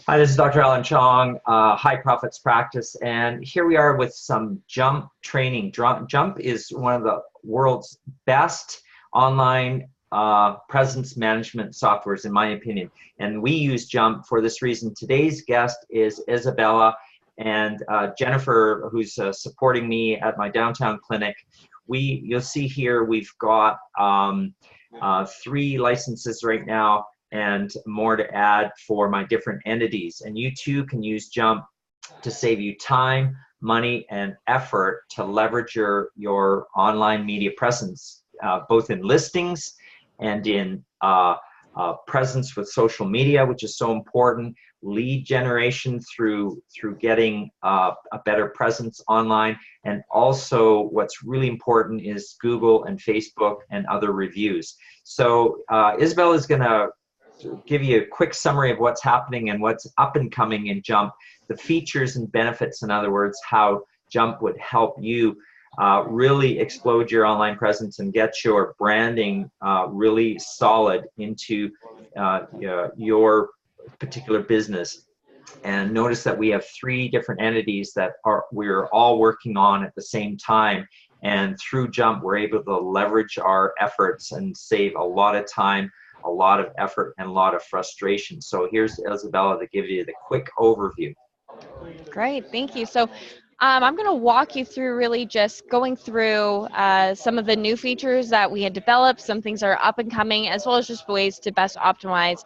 Hi, this is Dr. Alan Chong, High Profits Practice, and here we are with some Jump training. Jump is one of the world's best online presence management softwares, in my opinion, and we use Jump for this reason. Today's guest is Isabella and Jennifer, who's supporting me at my downtown clinic. You'll see here we've got 3 licenses right now, and more to add for my different entities. And you too can use Jump to save you time, money, and effort to leverage your online media presence, both in listings and in presence with social media, which is so important, lead generation through getting a better presence online, and also what's really important is Google and Facebook and other reviews. So Isabel is going to give you a quick summary of what's happening and what's up and coming in Jump, the features and benefits, in other words, how Jump would help you really explode your online presence and get your branding really solid into your particular business. And notice that we have 3 different entities that we're all working on at the same time. And through Jump, we're able to leverage our efforts and save a lot of time, a lot of effort, and a lot of frustration. So here's Isabella to give you the quick overview. Great, thank you. So I'm going to walk you through really just going through some of the new features that we had developed, some things are up and coming, as well as just ways to best optimize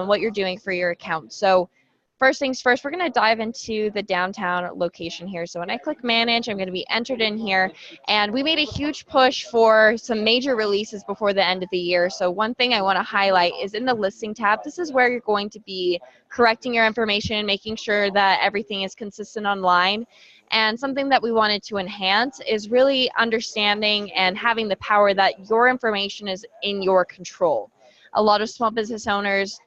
what you're doing for your account. So first things first, we're going to dive into the downtown location here. So when I click manage, I'm going to be entered in here, and we made a huge push for some major releases before the end of the year. So one thing I want to highlight is in the listing tab, this is where you're going to be correcting your information, making sure that everything is consistent online. And something that we wanted to enhance is really understanding and having the power that your information is in your control. A lot of small business owners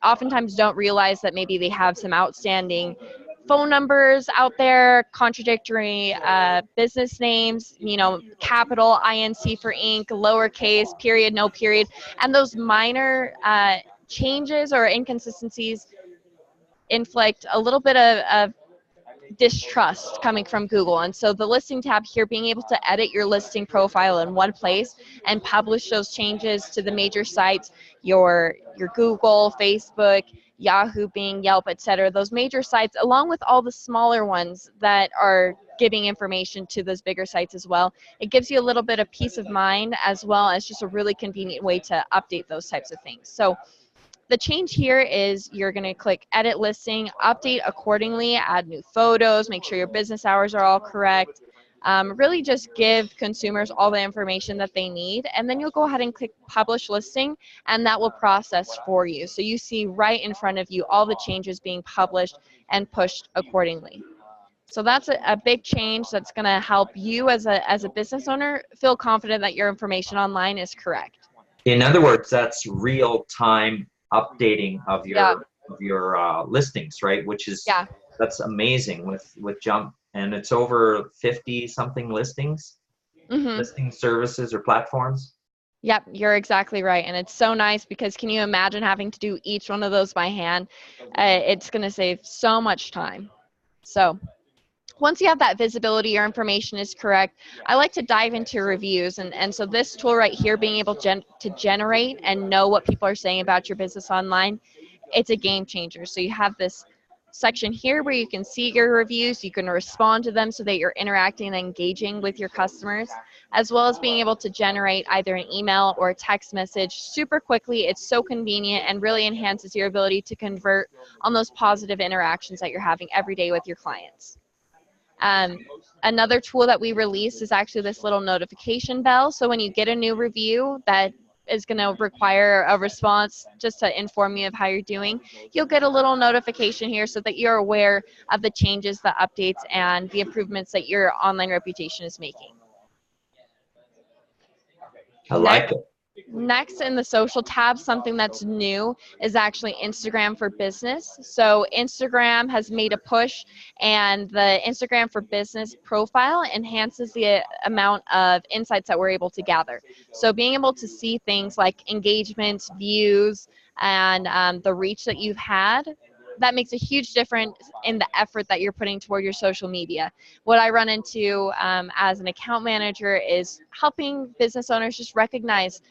oftentimes don't realize that maybe they have some outstanding phone numbers out there, contradictory business names, capital INC for Inc., lowercase, period, no period, and those minor changes or inconsistencies inflict a little bit of distrust coming from Google. And so the listing tab here, being able to edit your listing profile in one place and publish those changes to the major sites, your Google, Facebook, Yahoo, Bing, Yelp, etc., those major sites, along with all the smaller ones that are giving information to those bigger sites as well. It gives you a little bit of peace of mind, as well as just a really convenient way to update those types of things. So the change here is you're going to click edit listing, update accordingly, add new photos, make sure your business hours are all correct. Really just give consumers all the information that they need, and then you'll go ahead and click publish listing, and that will process for you. So you see right in front of you all the changes being published and pushed accordingly. So that's a big change that's going to help you as a business owner feel confident that your information online is correct. In other words, that's real-time updating of Yeah. your listings, right? Which is Yeah. That's amazing with Jump, and it's over 50 something listings, listing services or platforms. Yep, you're exactly right. And it's so nice because can you imagine having to do each one of those by hand? It's going to save so much time. So once you have that visibility, your information is correct, I like to dive into reviews. And so this tool right here, being able to generate and know what people are saying about your business online, it's a game changer. So you have this section here where you can see your reviews, you can respond to them so that you're interacting and engaging with your customers, as well as being able to generate either an email or a text message super quickly. It's so convenient and really enhances your ability to convert on those positive interactions that you're having every day with your clients. Another tool that we released is actually this little notification bell. So when you get a new review that is going to require a response just to inform you of how you're doing, you'll get a little notification here so that you're aware of the changes, the updates, and the improvements that your online reputation is making. I like it. Next in the social tab, something that's new is actually Instagram for Business. So Instagram has made a push, and the Instagram for Business profile enhances the amount of insights that we're able to gather. So being able to see things like engagement, views, and the reach that you've had that makes a huge difference in the effort that you're putting toward your social media. What I run into as an account manager is helping business owners just recognize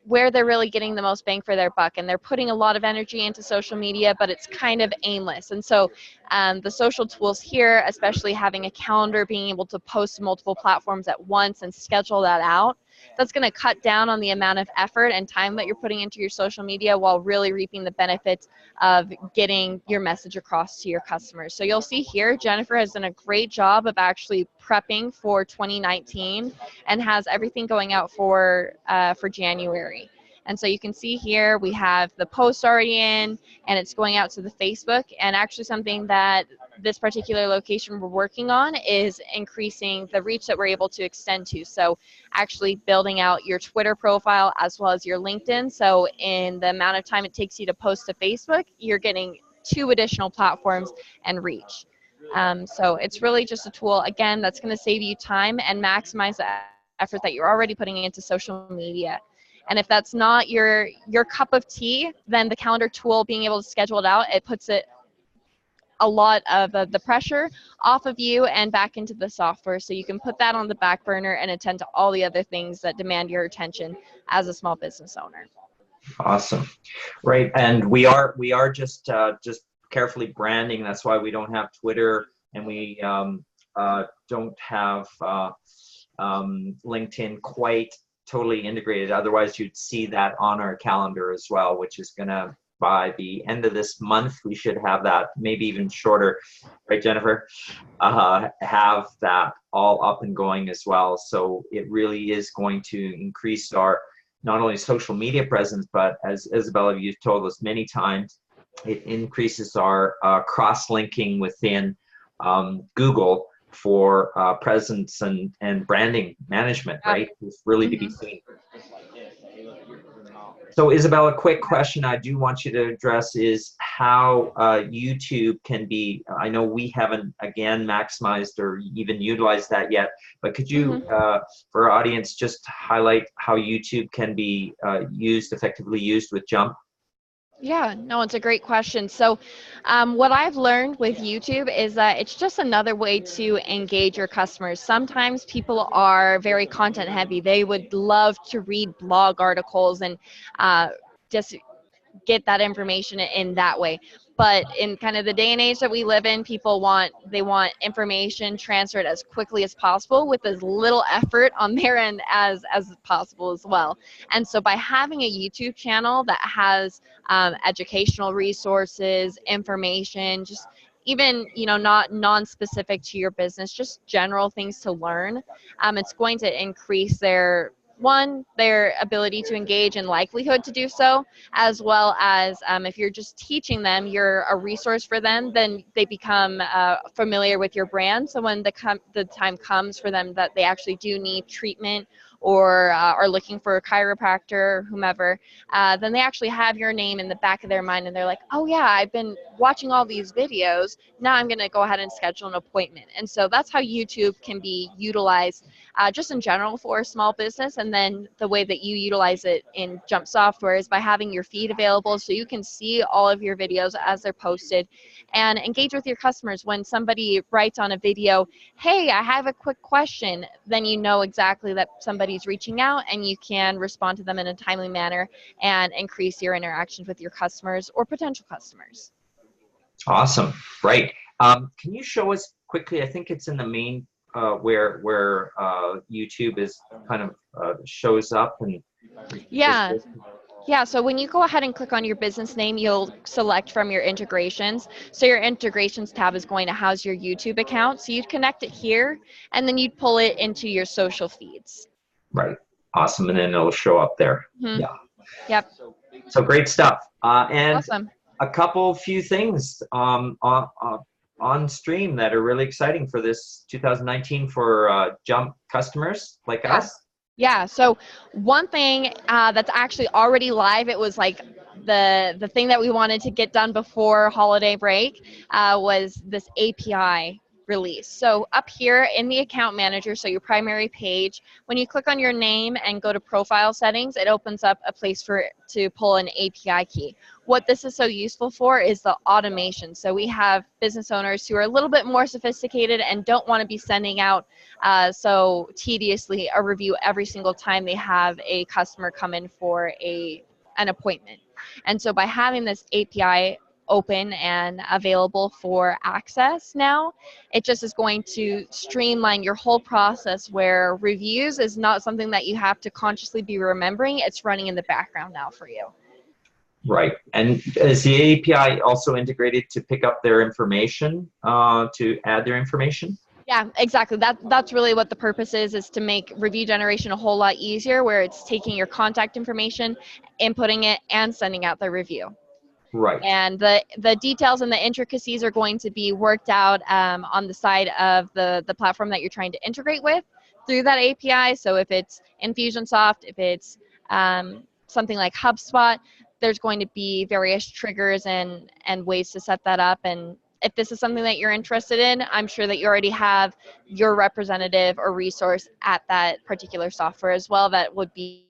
where they're really getting the most bang for their buck, and they're putting a lot of energy into social media, but it's kind of aimless. And so the social tools here, especially having a calendar, being able to post to multiple platforms at once and schedule that out, that's going to cut down on the amount of effort and time that you're putting into your social media while really reaping the benefits of getting your message across to your customers. So you'll see here, Jennifer has done a great job of actually prepping for 2019 and has everything going out for January. And so you can see here we have the post already in, and it's going out to the Facebook. And actually something that this particular location we're working on is increasing the reach that we're able to extend to. So actually building out your Twitter profile as well as your LinkedIn. So in the amount of time it takes you to post to Facebook, you're getting 2 additional platforms and reach. So it's really just a tool, again, that's going to save you time and maximize the effort that you're already putting into social media. And if that's not your cup of tea, then the calendar tool, being able to schedule it out, it puts it a lot of the pressure off of you and back into the software, so you can put that on the back burner and attend to all the other things that demand your attention as a small business owner. Awesome. Right. And we are just carefully branding. That's why we don't have Twitter, and we don't have LinkedIn quite totally integrated. Otherwise, you'd see that on our calendar as well, which is going to, by the end of this month, we should have that, maybe even shorter, right, Jennifer? Have that all up and going as well. So it really is going to increase our not only social media presence, but as Isabella, you've told us many times, it increases our cross-linking within Google for presence and branding management, right? It's really to be seen. So Isabella, a quick question I do want you to address is how YouTube can be, I know we haven't, again, maximized or even utilized that yet, but could you, for our audience, just highlight how YouTube can be effectively used with Jump? Yeah, no, it's a great question. So what I've learned with YouTube is that it's just another way to engage your customers. Sometimes people are very content heavy. They would love to read blog articles and just get that information in that way. But in kind of the day and age that we live in, they want information transferred as quickly as possible with as little effort on their end as possible as well. And so by having a YouTube channel that has educational resources, information, just even, not non-specific to your business, just general things to learn, it's going to increase their ability to engage and likelihood to do so, as well as if you're just teaching them, you're a resource for them, then they become familiar with your brand. So when the time comes for them that they actually do need treatment or are looking for a chiropractor or whomever, then they actually have your name in the back of their mind, and they're like, oh yeah, I've been watching all these videos, now I'm going to go ahead and schedule an appointment. And so that's how YouTube can be utilized just in general for a small business. And then the way that you utilize it in Jump software is by having your feed available, so you can see all of your videos as they're posted and engage with your customers. When somebody writes on a video, hey, I have a quick question, then you know exactly that somebody's reaching out, and you can respond to them in a timely manner and increase your interactions with your customers or potential customers. Awesome. Right. Can you show us quickly, I think it's in the main where YouTube is kind of shows up, and yeah, so when you go ahead and click on your business name, you'll select from your integrations. So your integrations tab is going to house your YouTube account. So you'd connect it here, and then you'd pull it into your social feeds. Right. Awesome. And then it'll show up there. Yeah. Yep. So great stuff. And awesome. a few things on stream that are really exciting for this 2019 for Jump customers like us. Yeah, so one thing that's actually already live, it was like the thing that we wanted to get done before holiday break, was this API release. So up here in the account manager, so your primary page, when you click on your name and go to profile settings, it opens up a place to pull an API key. What this is so useful for is the automation. So we have business owners who are a little bit more sophisticated and don't want to be sending out so tediously a review every single time they have a customer come in for an appointment. And so by having this API open and available for access now, it just is going to streamline your whole process, where reviews is not something that you have to consciously be remembering. It's running in the background now for you. Right. And is the API also integrated to pick up their information, to add their information? Yeah, exactly. That's really what the purpose is to make review generation a whole lot easier, where it's taking your contact information, inputting it, and sending out the review. Right. And the details and the intricacies are going to be worked out on the side of the platform that you're trying to integrate with through that API. So if it's Infusionsoft, if it's something like HubSpot, there's going to be various triggers and ways to set that up. And if this is something that you're interested in, I'm sure that you already have your representative or resource at that particular software as well that would be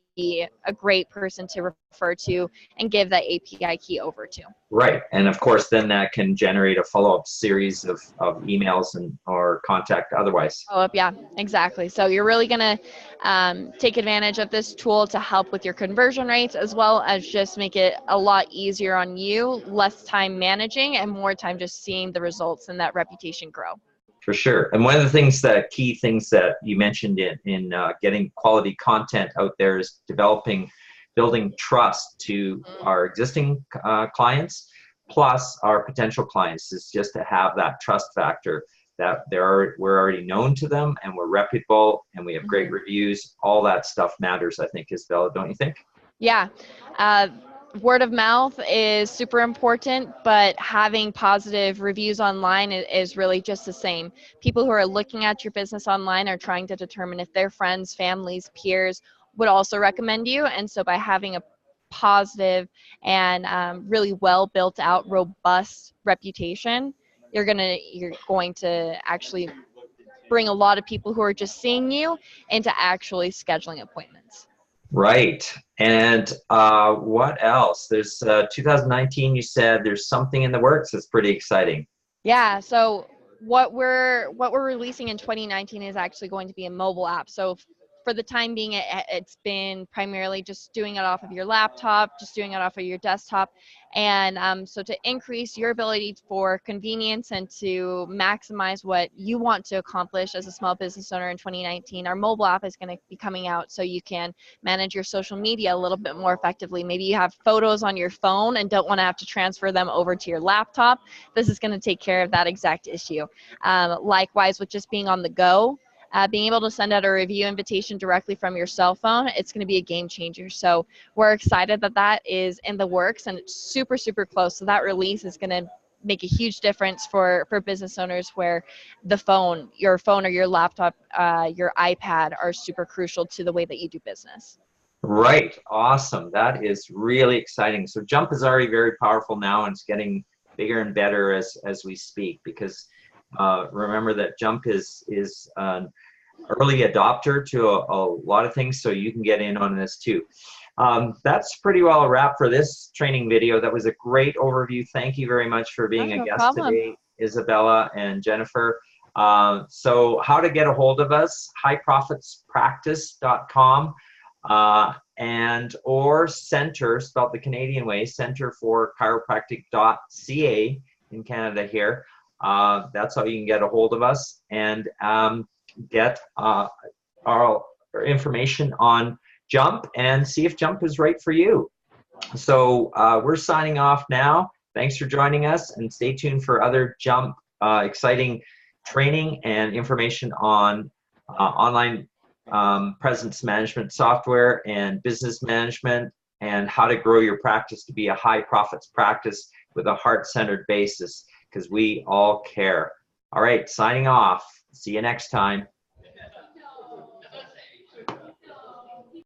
a great person to refer to and give that API key over to. Right. And of course, then that can generate a follow-up series of emails or contact otherwise. Oh, yeah, exactly. So you're really going to take advantage of this tool to help with your conversion rates, as well as just make it a lot easier on you, less time managing and more time just seeing the results and that reputation grow. For sure. And one of the key things that you mentioned in getting quality content out there is building trust to our existing clients, plus our potential clients, is just to have that trust factor that we're already known to them and we're reputable and we have great reviews. All that stuff matters, I think, Isabella, don't you think? Yeah. Word of mouth is super important, but having positive reviews online is really just the same. People who are looking at your business online are trying to determine if their friends, families, peers would also recommend you. And so by having a positive and really well built out, robust reputation, you're going to actually bring a lot of people who are just seeing you into actually scheduling appointments. Right. And what else? There's 2019, you said there's something in the works that's pretty exciting. Yeah, so what we're releasing in 2019 is actually going to be a mobile app. So for the time being, it's been primarily just doing it off of your laptop, just doing it off of your desktop. And so to increase your ability for convenience and to maximize what you want to accomplish as a small business owner in 2019, our mobile app is going to be coming out so you can manage your social media a little bit more effectively. Maybe you have photos on your phone and don't want to have to transfer them over to your laptop. This is going to take care of that exact issue. Likewise, with just being on the go, being able to send out a review invitation directly from your cell phone, it's going to be a game changer. So we're excited that that is in the works and it's super, super close. So that release is going to make a huge difference for business owners where your phone or your laptop, your iPad are super crucial to the way that you do business. Right. Awesome. That is really exciting. So Jump is already very powerful now and it's getting bigger and better as we speak, because remember that Jump is an early adopter to a lot of things, so you can get in on this too. That's pretty well a wrap for this training video. That was a great overview. Thank you very much for being a guest today, Isabella and Jennifer. So how to get a hold of us, highprofitspractice.com and or Center, spelled the Canadian way, Center for Chiropractic.ca in Canada here. That's how you can get a hold of us and get our information on Jump and see if Jump is right for you. So we're signing off now. Thanks for joining us, and stay tuned for other Jump exciting training and information on online presence management software and business management, and how to grow your practice to be a high profits practice with a heart-centered basis, because we all care. All right, signing off. See you next time.